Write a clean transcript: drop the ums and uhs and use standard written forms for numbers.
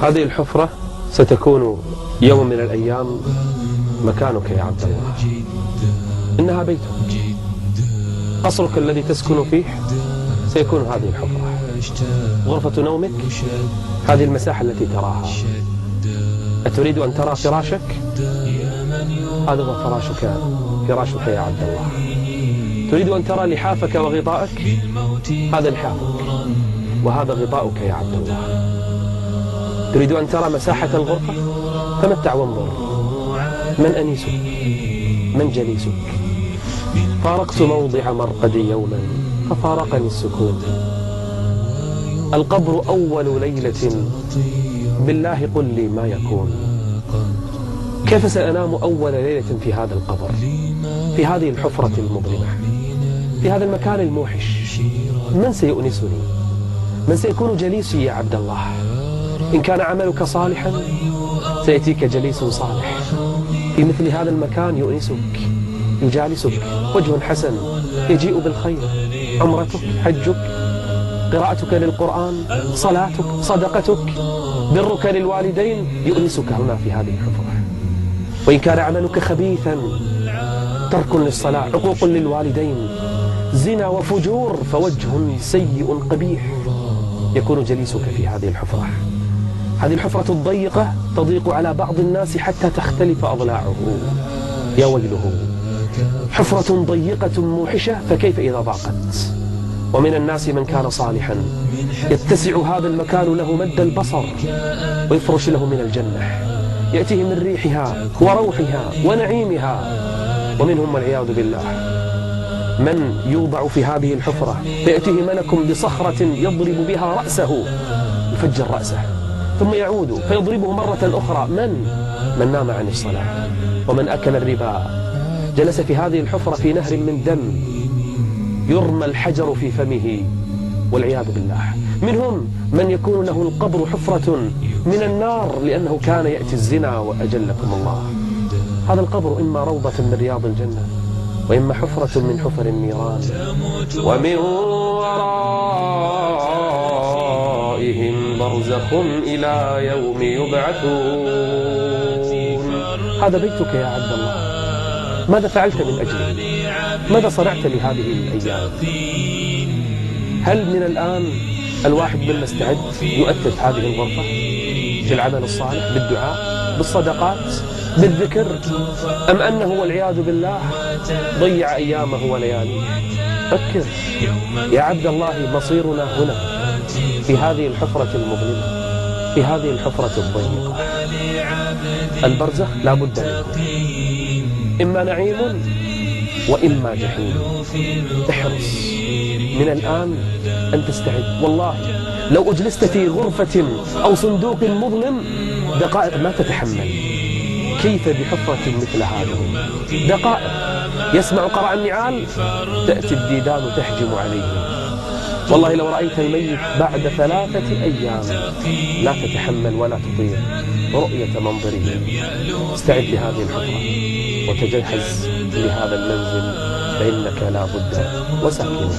هذه الحفرة ستكون يوم من الأيام مكانك يا عبد الله. إنها بيتك، قصرك الذي تسكن فيه سيكون هذه الحفرة. غرفة نومك هذه المساحة التي تراها. أتريد أن ترى فراشك؟ هذا هو فراشك يا عبد الله. تريد أن ترى لحافك وغطاءك؟ هذا لحافك وهذا غطاؤك يا عبد الله. تريد أن ترى مساحة الغرفة؟ تمتع وانظر. من أنيسك؟ من جليسك؟ فارقت موضع مرقدي يوما ففارقني السكون. القبر أول ليلة، بالله قل لي ما يكون. كيف سأنام أول ليلة في هذا القبر، في هذه الحفرة المظلمة، في هذا المكان الموحش؟ من سيؤنسني؟ من سيكون جليسي يا عبد الله؟ إن كان عملك صالحا سيأتيك جليس صالح في مثل هذا المكان يؤنسك، يجالسك. وجه حسن يجيء بالخير، عمرتك، حجك، قراءتك للقرآن، صلاتك، صدقتك، برك للوالدين يؤنسك هنا في هذه الحفرة. وإن كان عملك خبيثا، ترك للصلاة، عقوق للوالدين، زنا وفجور، فوجه سيء قبيح يكون جليسك في هذه الحفرة. هذه الحفرة الضيقة تضيق على بعض الناس حتى تختلف أضلاعه. يا ويله، حفرة ضيقة موحشة، فكيف إذا ضاقت؟ ومن الناس من كان صالحا يتسع هذا المكان له مد البصر ويفرش له من الجنة، يأتيه من ريحها وروحها ونعيمها. ومنهم والعياذ بالله من يوضع في هذه الحفرة فيأتيه ملك بصخرة يضرب بها رأسه، يفجر رأسه، ثم يعود فيضربه مرة أخرى. من نام عن الصلاة ومن أكل الربا جلس في هذه الحفرة في نهر من دم يرمى الحجر في فمه والعياذ بالله. منهم من يكون له القبر حفرة من النار لأنه كان يأتي الزنا وأجلكم الله. هذا القبر إما روضة من رياض الجنة وإما حفرة من حفر النيران. ومن ورائهم برزخ إلى يوم يبعثون. هذا بيتك يا عبد الله. ماذا فعلت من أجله؟ ماذا صنعت لهذه الأيام؟ هل من الآن الواحد منا استعد يؤثث هذه الغرفة في العمل الصالح، بالدعاء، بالصدقات، بالذكر، أم أنه والعياذ بالله ضيع أيامه ولياليه؟ فكر يا عبد الله، مصيرنا هنا في هذه الحفرة المظلمة، في هذه الحفرة الضيقة. البرزخ لا بد منه، إما نعيم وإما جحيم. احرص من الآن أن تستعد. والله لو أجلست في غرفة أو صندوق مظلم دقائق ما تتحمل، كيف بحفرة مثل هذه؟ دقائق يسمع قرع النعال تأتي الديدان تهجم عليه. والله لو رأيت الميت بعد 3 أيام لا تتحمل ولا تطيق رؤية منظره. استعد لهذه الحفرة وتجهز لهذا المنزل، فإنك لا بد وساكنه.